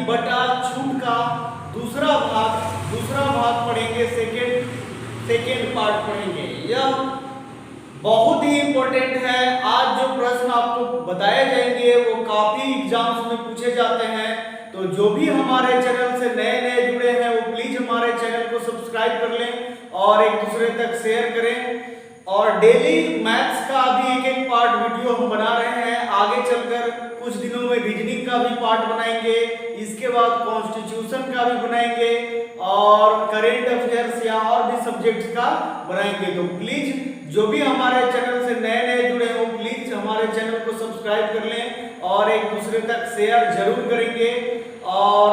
बटा छूट का दूसरा भाग पढ़ेंगे, सेकेंड पार्ट पढ़ेंगे। यह बहुत ही इंपॉर्टेंट है। आज जो प्रश्न आपको बताए जाएंगे वो काफी एग्जाम्स में पूछे जाते हैं, तो जो भी हमारे चैनल से नए जुड़े हैं वो प्लीज हमारे चैनल को सब्सक्राइब कर लें और एक दूसरे तक शेयर करें। और डेली मैथ्स का भी एक पार्ट वीडियो हम बना रहे हैं, आगे चलकर कुछ दिनों में रीजनिंग का भी पार्ट बनाएंगे, इसके बाद कॉन्स्टिट्यूशन का भी बनाएंगे और करेंट अफेयर्स या और भी सब्जेक्ट्स का बनाएंगे। तो प्लीज जो भी हमारे चैनल से नए जुड़े हो प्लीज हमारे चैनल को सब्सक्राइब कर लें और एक दूसरे तक शेयर जरूर करेंगे और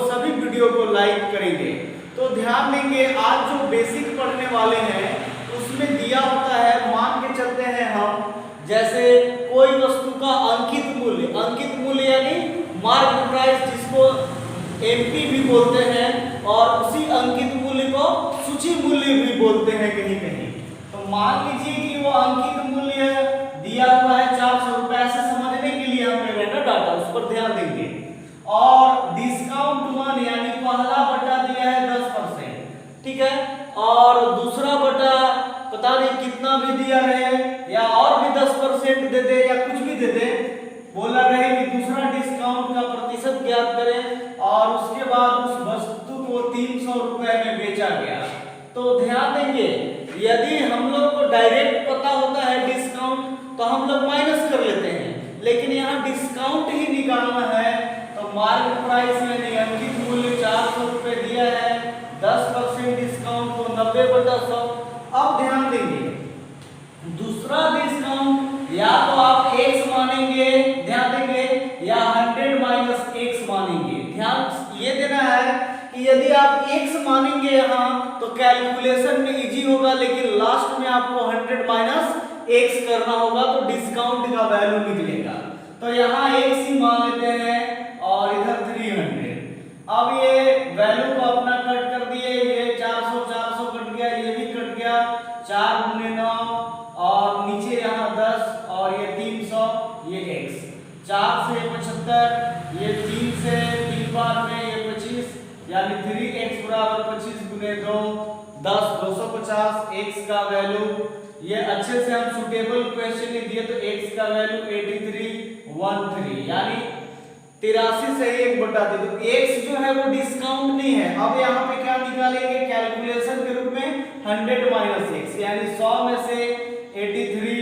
सभी वीडियो को लाइक करेंगे। तो ध्यान देंगे, आज जो बेसिक पढ़ने वाले हैं उसमें दिया होता है, मान के चलते हैं हम, जैसे कोई वस्तु का अंकित मूल्य यानी मार्क प्राइस, जिसको एमपी भी बोलते हैं, और उसी अंकित मूल्य को सूची मूल्य भी बोलते हैं कहीं कहीं। तो मान लीजिए कि वो अंकित मूल्य दिया हुआ है 400 रुपए, ऐसे समझने के लिए हमें रहना डाटा, उस पर ध्यान देंगे। और डिस्काउंट 1 यानी पहला बटा दिया है 10%, ठीक है, और दूसरा बटा पता नहीं कितना भी दिया रहे या और भी 10% दे दे या कुछ भी दे दे, बोला रहे कि दूसरा डिस्काउंट का प्रतिशत ज्ञात करें और उसके बाद उस वस्तु को 300 रुपए में बेचा गया। तो ध्यान देंगे, यदि हम लोग को डायरेक्ट पता होता है डिस्काउंट तो हम लोग माइनस कर लेते हैं, लेकिन यहाँ डिस्काउंट ही निकालना है। तो मार्क प्राइस में अंकित मूल्य 400 रुपए दिया है, 10% डिस्काउंट तो 90/100। अब ध्यान देंगे, दूसरा डिस्काउंट या तो आप x मानेंगे, ध्यान देंगे, या 100 - x मानेंगे। ध्यान ये देना है कि यदि आप x मानेंगे यहाँ तो कैलकुलेशन में इजी होगा, लेकिन लास्ट में आपको 100 - x करना होगा तो डिस्काउंट का वैल्यू निकलेगा। तो यहाँ x ही मान लेते हैं और इधर 300। अब ये वैल्यू को अपना कट कर दिए, ये 400 कट गया, ये भी कट गया, 4 × 9 और नीचे यहाँ 10 और ये 300, ये x, 4 से 75, ये 3 से 3 बार में ये 25, यानी 3x = 25 × 2 10, 250 x का वैल्यू। ये अच्छे से हम सुटेबल क्वेश्चन नहीं दिए तो x का वैल्यू 8313 यानी 83 से 1 बटा दे, तो x जो है वो डिस्काउंट नहीं है। अब यहाँ पे क्या निकालेंगे कैलकुलेशन के रूप में 100 - x, यानी 100 में से 83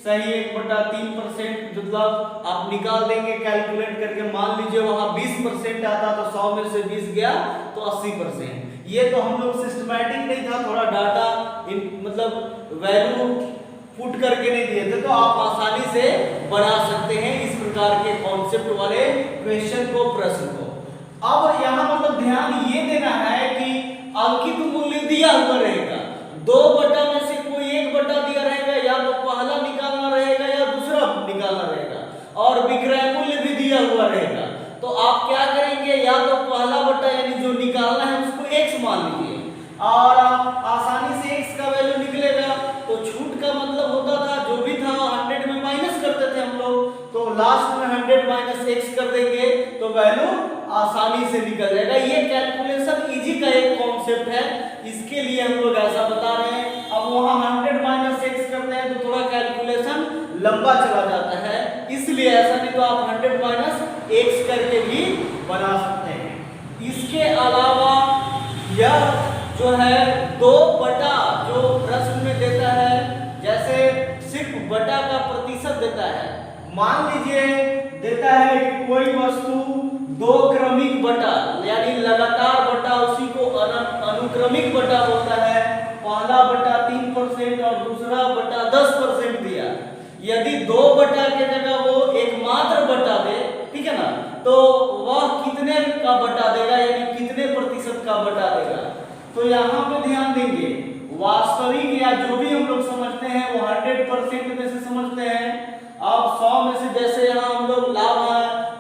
सही 1/3%, मतलब आप निकाल देंगे कैलकुलेट करके। मान लीजिए वहां 20% आता तो 100 में से 20 गया तो 80%। ये तो हम लोग सिस्टमैटिक नहीं था, थोड़ा डाटा मतलब वैल्यू पुट करके नहीं दिए थे, तो आप आसानी से बना सकते हैं इस प्रकार के कॉन्सेप्ट वाले क्वेश्चन को, प्रश्न को। अब यहाँ मतलब ध्यान ये देना है कि अंकित मूल्य दिया हुआ रहेगा, 2 बटा में से कोई 1 बटा दिया रहेगा, या तो पहला निकालना रहेगा या दूसरा निकालना रहेगा, और विक्रय मूल्य भी दिया हुआ रहेगा। तो आप क्या करेंगे, या तो पहला बटा यानी जो निकालना है उसको x मान लीजिए और आसानी से x का वैल्यू निकलेगा। तो छूट का मतलब होता था जो भी था 100 में माइनस करते थे हम लोग, तो लास्ट में 100 - x कर देंगे तो वैल्यू आसानी से निकल जाएगा। ये कैलकुलेशन इजी का एक कॉन्सेप्ट है, इसके लिए हम लोग ऐसा बता रहे हैं। अब वहां 100 - x करते हैं तो थोड़ा कैलकुलेशन लंबा चला जाता है, इसलिए ऐसा नहीं तो आप 100 - x करके भी बना सकते हैं। इसके अलावा यह जो है 2 बटा जो प्रश्न में देता है, जैसे सिर्फ बटा का प्रतिशत देता है, मान लीजिए देता है कि कोई वस्तु 2 क्रमिक बटा यानी लगातार बटा, उसी को अनुक्रमिक बटा बोलता है। पहला बटा 3% और दूसरा बटा 10% दिया। यदि 2 बटा के जगह वो एकमात्र बटा दे, ठीक है ना, तो वह कितने का बटा देगा, यानी कितने प्रतिशत का बटा देगा। तो यहाँ पे ध्यान देंगे, वास्तविक या जो भी हम लोग समझते हैं वो 100% में से समझते हैं। अब 100 में से जैसे यहाँ हम लोग लाभ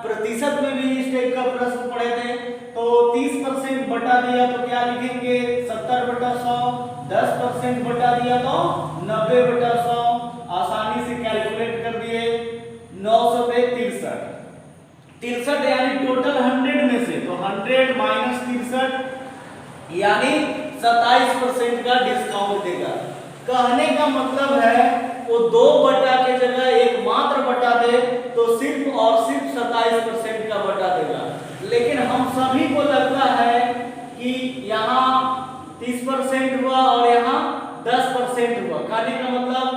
प्रतिशत में भी इस टाइप का प्रश्न पढ़े थे, तो 30% बटा दिया तो क्या लिखेंगे 70/100, 10% बटा दिया तो 90/100। आसानी से कैलकुलेट कर दिए, 9 × 63 63 यानी टोटल 100 में से, तो 100 माइनस 63 यानी 27% का डिस्काउंट देगा। कहने का मतलब है वो 2 बटा के जगह एक मात्र बटा दे तो सिर्फ और सिर्फ 27% का बटा देगा। लेकिन हम सभी को लगता है कि यहाँ 30% हुआ और यहाँ 10% हुआ। कहने का मतलब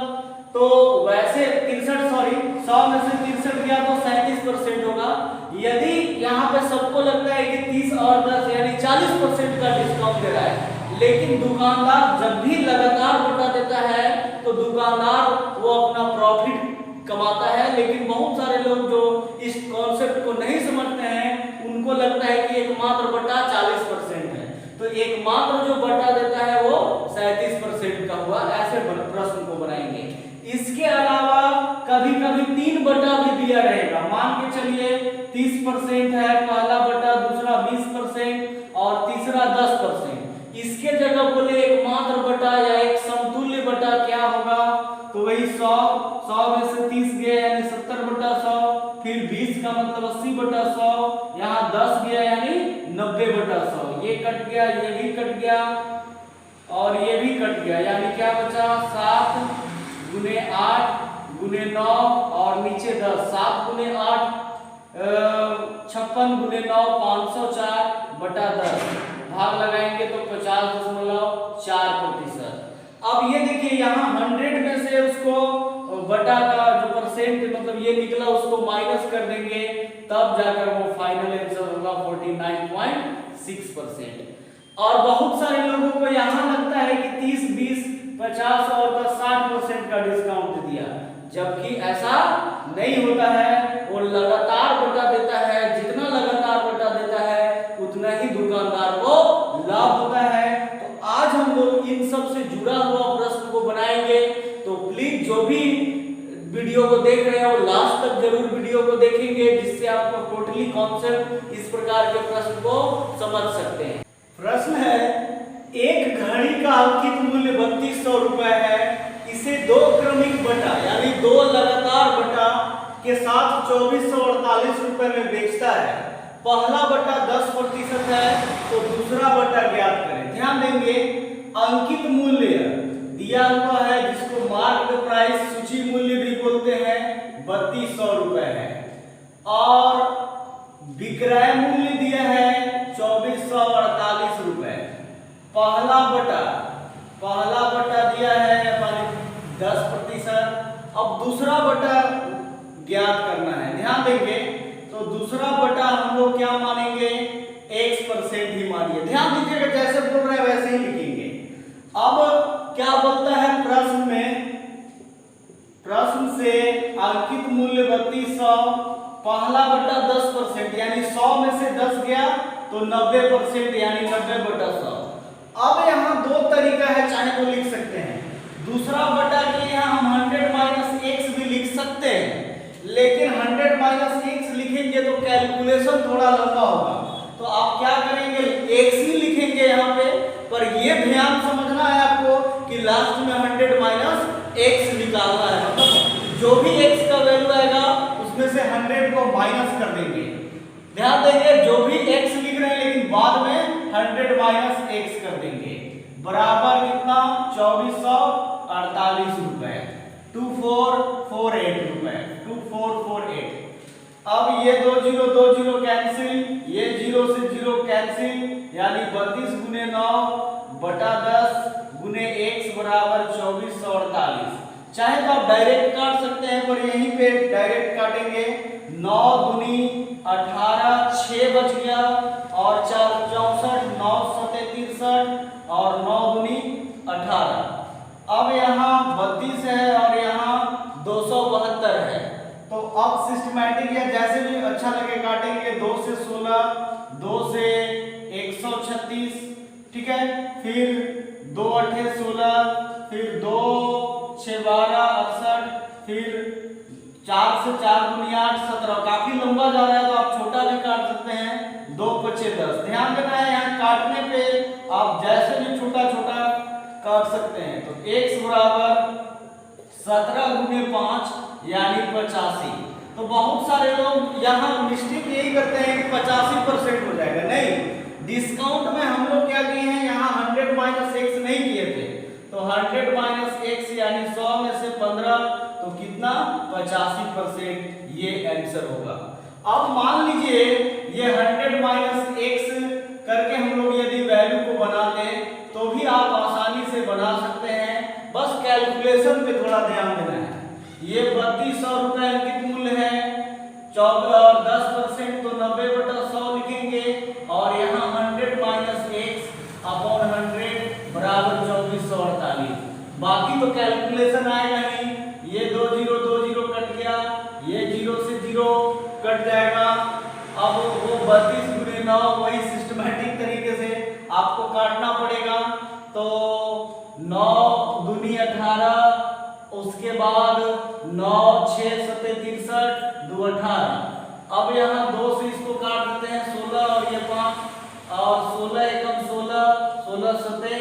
तो वैसे 100 में से 63 गया तो 37% होगा। यदि यहाँ पे सबको लगता है कि 30 और 10 यानी 40% का डिस्काउंट दे रहा है, लेकिन दुकानदार जब भी लगातार बटा देता है तो दुकानदार वो अपना प्रॉफिट कमाता है। लेकिन बहुत सारे लोग जो इस कॉन्सेप्ट को नहीं समझते हैं उनको लगता है कि एक मात्र बटा 40% है, तो एक मात्र जो बटा देता है वो 37% का हुआ। ऐसे प्रश्न को बनाएंगे। इसके अलावा कभी कभी 3 बटा भी दिया रहेगा। मान के चलिए 30% है पहला बटा, दूसरा 20% और तीसरा 10%। इसके जगह बोले एक मात्र बटा या एक समतुल्य बटा क्या होगा, तो वही 100 में से 30 गया यानी 70 बटा 100, फिर 20 का मतलब 80 बटा 100, यहाँ 10 गया यानी 90 बटा 100। ये कट गया, ये भी कट गया और ये भी कट गया, यानी क्या बचा 7 गुने 8 गुने 9 और नीचे 10, 7 गुने 8 56 गुने 9 504 बटा 10, भाग लगाएंगे तो 50.4%। अब ये देखिए यहाँ 100 में से उसको बटा का जो परसेंट मतलब ये निकला उसको माइनस कर देंगे, तब जाकर वो फाइनल आंसर होगा 49.6%। और बहुत सारे लोगों को यहाँ लगता है कि 30 20 50 और 10 60% का डिस्काउंट दिया, जबकि ऐसा नहीं होता है। वो लगातार बटा देता है, जितना लगातार बटा देता है उतना ही दुकानदार को लाभ होता है। तो आज हम लोग इन सब से जुड़ा हुआ प्रश्न को बनाएंगे, तो प्लीज जो भी वीडियो को देख रहे हैं वो लास्ट तक जरूर वीडियो को देखेंगे, जिससे आपको टोटली कॉन्सेप्ट इस प्रकार के प्रश्न को समझ सकते हैं। प्रश्न है, एक घड़ी का अंकित मूल्य 3200 रुपए है, इसे 2 क्रमिक बटा यानी 2 लगातार बटा के साथ 2448 रुपए में बेचता है। पहला बटा 10% है तो दूसरा बटा ज्ञात करें। ध्यान देंगे, अंकित मूल्य दिया हुआ है जिसको मार्केट प्राइस सूची मूल्य भी बोलते हैं 3200 रुपए है, और विक्रय मूल्य दिया है 2448 रुपए। पहला बटा दिया है 10%। अब दूसरा बटा ज्ञात करना है। ध्यान देंगे तो दूसरा बटा हम लोग क्या मानेंगे, x% ही मानिए। ध्यान दीजिएगा, जैसे बोल रहे हैं वैसे ही लिखेंगे। अब क्या बोलता है प्रश्न में, प्रश्न से अंकित मूल्य 3200, पहला बटा 10% यानी 100 में से 10 गया तो 90% यानी 90 बटा 100। अब यहाँ 2 तरीका है, चाहे तो लिख सकते हैं। दूसरा बटा के लिए हम 100 माइनस x भी लिख सकते हैं, लेकिन 100 माइनस x लिखेंगे तो कैलकुलेशन थोड़ा लंबा होगा, तो आप क्या करेंगे x ही लिखेंगे यहाँ पे। पर ये ध्यान समझना है आपको कि लास्ट में 100 माइनस x निकालना है, मतलब जो भी x का वैल्यू आएगा उसमें से 100 को माइनस कर देंगे। ध्यान देंगे, जो भी x लिख रहे हैं लेकिन बाद में 100 माइनस x कर देंगे, बराबर कितना 2448 रुपए, 2448 रुपए, 2448। अब ये 2 0 कैंसिल, ये 0 से 0 कैंसिल, यानी 32 गुने 9 बटा 10 गुने x बराबर 2448। चाहे तो आप डायरेक्ट काट सकते हैं, पर यहीं पे डायरेक्ट काटेंगे। 9 दूनी 18, 6 बच गया, और 4 64, 9 7 63 और 9 दूनी 18। अब यहाँ 32 है और यहाँ 272 है, तो अब सिस्टमैटिक या जैसे भी अच्छा लगे काटेंगे। 2 से 16, 2 से 136, ठीक है, फिर 2 8 16, फिर 2 6 12 68, फिर 4 से 4 दूनी 8 17। काफी लंबा जा रहा है तो आप छोटा भी काट सकते हैं। 2 5 10। ध्यान देना है, यहाँ काटने पे आप जैसे भी छोटा छोटा काट सकते हैं। तो x बराबर 17 गुने 5 यानी 85। तो बहुत सारे लोग यहाँ मिस्टेक यही करते हैं कि 85% हो जाएगा। नहीं, डिस्काउंट में हम लोग क्या किए हैं, यहाँ 100 माइनस एक्स नहीं किए थे, तो 100 माइनस एक्स यानी 100 में से 15, तो कितना 85% ये आंसर होगा। अब मान लीजिए ये 100 माइनस एक्स करके हम लोग यदि वैल्यू को बनाते तो भी आप आसानी से बना सकते हैं, बस कैलकुलेशन पे थोड़ा ध्यान देना है। ये 3200 रुपए अंकित मूल्य है, 10% तो 90/100 लिखेंगे, और यहाँ 100 माइनस एक्स अपॉन 100 बराबर 2448। बाकी तो कैलकुलेशन आएगा ही, ये 2 0 कट गया, ये 0 से 0 कट जाएगा। अब वो 32 गुणे 9 वही सिस्टमैटिक तरीके से आपको काटना पड़ेगा, तो 9 दूनी 18, उसके बाद 9 6 7 63 2 18। अब यहाँ 2 से इसको काट देते हैं 16 और ये 5, और 16 एकम 16, 16 7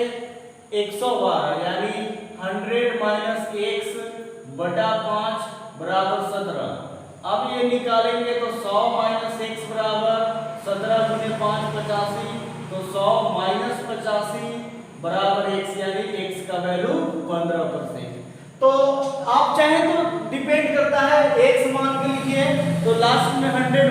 112, यानी 100 माइनस एक्स बटा 5 बराबर 17। अब ये निकालेंगे तो 100 माइनस एक्स बराबर 17 गुने 5 85, तो 100 माइनस 85 बराबर एक्स, यानी एक्स का वैल्यू 15%। तो आप चाहें तो डिपेंड करता है, एक्स मान के लिखिए तो लास्ट में 100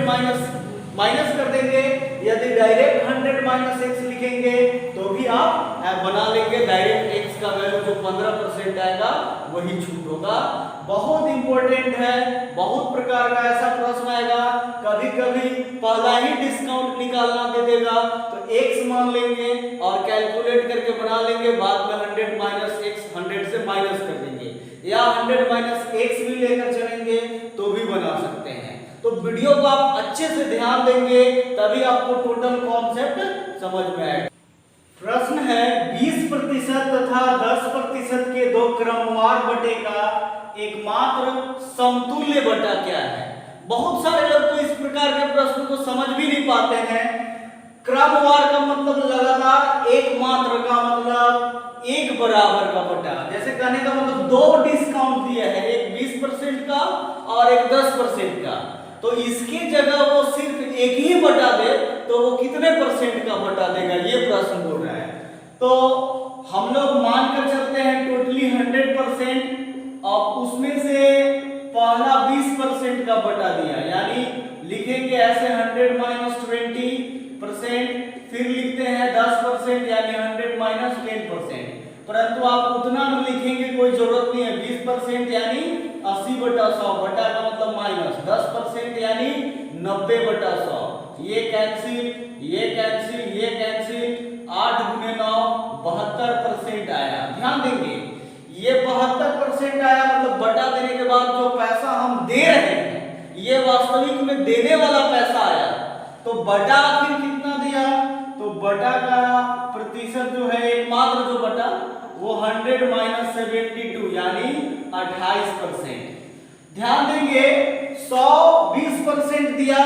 माइनस कर देंगे, यदि डायरेक्ट 100 माइनस एक्स लिखेंगे तो भी आप बना लेंगे, डायरेक्ट एक्स का वैल्यू जो 15% आएगा वही छूट होगा। बहुत इंपॉर्टेंट है, बहुत प्रकार का ऐसा प्रश्न आएगा, कभी कभी पहला ही डिस्काउंट निकालना दे देगा तो एक्स मान लेंगे और कैलकुलेट करके बना लेंगे, बाद में 100 माइनस एक्स 100 से माइनस कर देंगे, या 100 माइनस एक्स भी लेकर चलेंगे तो भी बना सकते हैं। तो वीडियो को आप अच्छे से ध्यान देंगे तभी आपको टोटल कॉन्सेप्ट समझ में आएगा। प्रश्न है 20% तथा 10% के दो क्रमवार बटे का एकमात्र समतुल्य बटा क्या है। बहुत सारे लोग तो इस प्रकार के प्रश्न को समझ भी नहीं पाते हैं। क्रमवार का मतलब लगातार, एकमात्र का मतलब एक बराबर का बटा। जैसे कहने का मतलब दो डिस्काउंट दिया है, एक 20% का और एक 10% का, तो इसकी जगह वो सिर्फ एक ही बटा दे तो वो कितने परसेंट का बटा देगा, ये प्रश्न बोल रहा है। तो हम लोग मानकर चलते हैं टोटली 100% और उसमें से पहला 20% का बटा दिया, यानी लिखेंगे ऐसे 100 माइनस 20%, फिर लिखते हैं 10% यानी 100 माइनस 10%, परंतु आप उतना भी लिखेंगे कोई जरूरत नहीं है। 20% यानी 80/100, बटा का मतलब माइनस, 10% यानी 90/100, ये कैंसिल, ये कैंसिल, ये कैंसिल, 8 गुने 9 72% आया। ध्यान देंगे ये 72% आया, मतलब बटा देने के बाद जो पैसा हम दे रहे हैं ये वास्तविक में देने वाला पैसा आया, तो बटा आखिर कितना दिया, तो बटा का प्रतिशत जो है एकमात्र जो बटा वो 100 माइनस 72 यानी 28%। ध्यान देंगे 100 20% दिया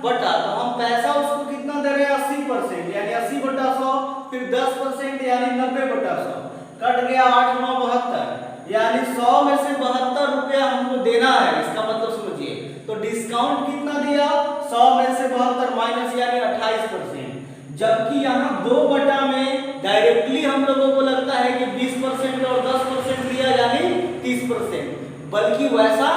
बटा, तो हम पैसा उसको कितना दे रहे हैं 80%, यानी 80/100, फिर 10% यानी 90/100, कट गया 8 9 72, यानी 100 में से 72 रुपया हमको देना है। इसका मतलब समझिए, तो डिस्काउंट कितना दिया 100 में से 72 माइनस यानी 28%, जबकि यहाँ दो बटा में डायरेक्टली हम लोगों को लगता है कि 20% और 10% दिया यानी 30%, बल्कि वैसा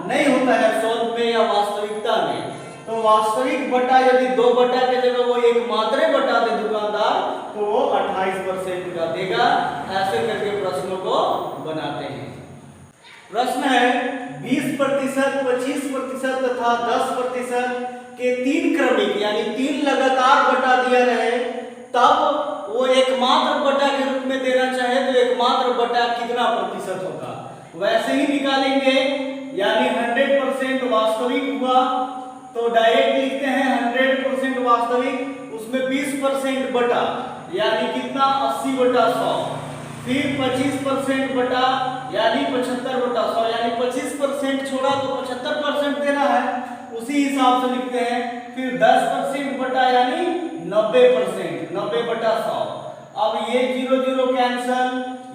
नहीं होता है 100 में या वास्तविकता में। तो वास्तविक बटा यदि दो बटा के जगह वो एक मात्रे बटा दे दुकानदार तो वो 28% का देगा। ऐसे करके प्रश्नों को बनाते हैं। प्रश्न है 20%, 25% तथा 10% के तीन क्रमिक यानी तीन लगातार बटा दिया रहे, तब वो एकमात्र बटा के रूप में देना चाहे तो एकमात्र बटा कितना प्रतिशत होगा, वैसे ही निकालेंगे। यानी 100% वास्तविक हुआ तो डायरेक्ट लिखते हैं 100% वास्तविक, उसमें 20% बटा यानी कितना 80/100, फिर 25% बटा यानी 75/100, यानी 25% छोड़ा तो 75% देना है, उसी हिसाब से लिखते हैं। फिर 10% बटा यानी 90%, 90/100। अब ये 0 0 कैंसिल,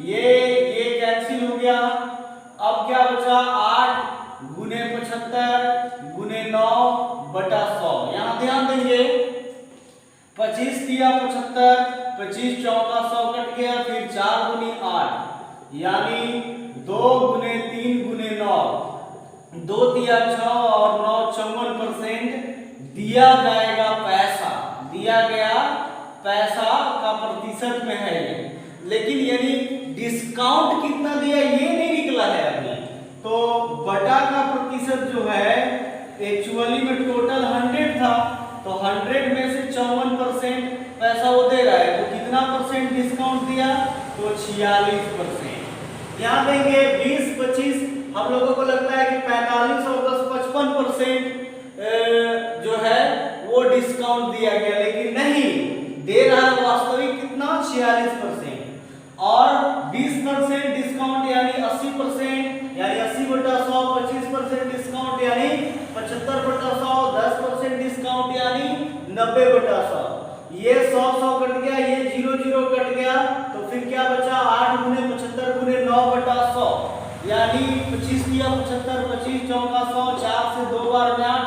ये कैंसिल हो गया। अब क्या बचा 8 गुने 75 25 दिया 75, 25 चौका 100 कट गया, फिर 4 गुनी 8 यानी 2 गुने 3 गुने 9, 2 दिया 6 और 9 54% दिया जाएगा पैसा, दिया गया पैसा का प्रतिशत में है ये, लेकिन यानी डिस्काउंट कितना दिया ये नहीं निकला है अभी। तो बटा का प्रतिशत जो है एक्चुअली में टोटल 100 था, तो 100 में से 54% पैसा वो दे रहा है, तो कितना परसेंट डिस्काउंट दिया, तो 46%। यहाँ देंगे 20 25, हम लोगों को लगता है कि 45 और 10 55% जो है वो डिस्काउंट दिया गया, लेकिन नहीं, दे रहा है वास्तविक कितना 46%। और 20% डिस्काउंट यानी 80%, यानी 80/100, 25% डिस्काउंट यानी 75/100, 10% डिस्काउंट यानी 90/100। ये 100 कट गया, ये 0 कट गया, तो फिर क्या बचा 8 गुने 75 गुने 9/100 यानी 25 दिया 75, 25 चौका 100, 4 से 2 बार में 8,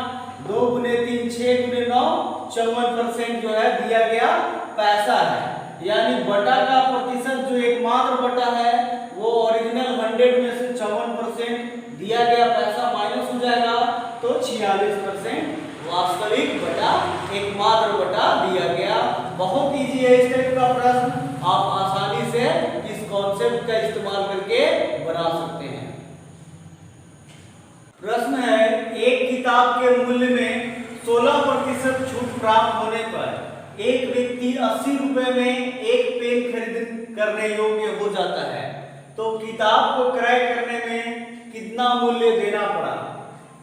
2 गुने 3 6 गुने 9 54% जो है दिया गया पैसा है। यानी बटा का प्रतिशत जो एकमात्र बटा है वो ओरिजिनल 100 में से 54% दिया गया पैसा माइनस हो जाएगा, तो 46% वास्तविक बटा एकमात्र बटा दिया गया। बहुत इजी है इस टाइप का प्रश्न, आप आसानी से इस कॉन्सेप्ट का इस्तेमाल करके बना सकते हैं। प्रश्न है, एक किताब के मूल्य में 16% छूट प्राप्त होने पर एक व्यक्ति 80 रुपए में एक पेन खरीद करने योग्य हो जाता है, तो किताब को क्रय करने में कितना मूल्य देना पड़ा।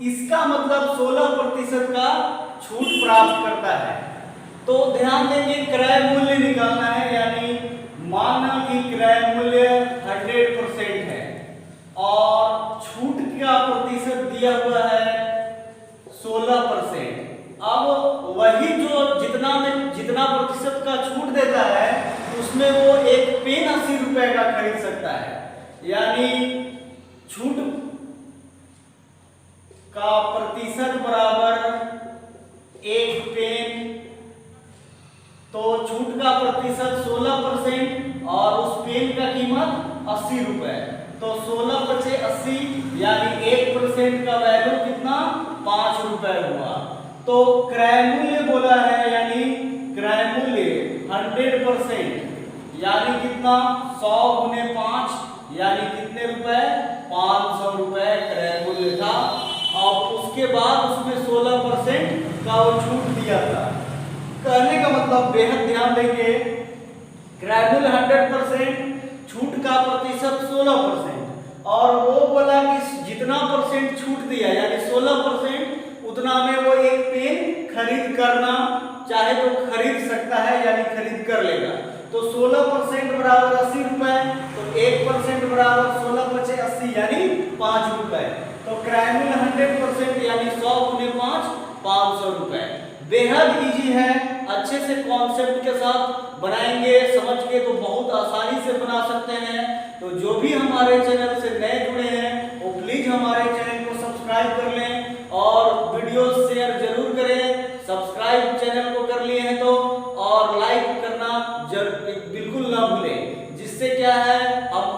इसका मतलब 16% का छूट प्राप्त करता है। तो ध्यान देंगे क्रय मूल्य निकालना है, यानी माना कि क्रय मूल्य 100% है और छूट का प्रतिशत दिया हुआ है 16%। अब वही जो जितना प्रतिशत का छूट देता है उसमें वो एक पेन 80 रुपए का खरीद सकता है, यानी छूट का प्रतिशत बराबर एक पेन, तो छूट का प्रतिशत 16% और उस पेन का कीमत 80 रुपए, तो 16 बचे 80 यानी 1% का वैल्यू कितना 5 रुपए हुआ। तो क्रय मूल्य बोला है, यानी क्रय मूल्य 100% यानी कितना 100 गुने 5 यानी कितने रुपए 500 रुपए क्रय मूल्य था। और उसके बाद उसमें 16% का वो छूट दिया था। कहने का मतलब बेहद ध्यान देंगे, क्रय मूल्य 100%, छूट का प्रतिशत 16% और वो बोला कि जितना परसेंट छूट दिया यानी 16% उतना में वो एक पेन खरीद करना चाहे तो खरीद सकता है, यानी खरीद कर लेगा। तो 16% बराबर 80 रुपए, तो 1% बराबर 16 बचे 80 यानी 5 रुपए। तो क्रय मूल्य 100% यानी 100 गुने 5 500 रुपए। बेहद इजी है, अच्छे से कॉन्सेप्ट के साथ बनाएंगे, समझ के तो बहुत आसानी से बना सकते हैं। तो जो भी हमारे चैनल से नए जुड़े हैं वो प्लीज हमारे चैनल को सब्सक्राइब कर लें और वीडियो शेयर जरूर करें। सब्सक्राइब चैनल को कर लिए हैं तो, और लाइक करना बिल्कुल ना भूलें, जिससे क्या है अब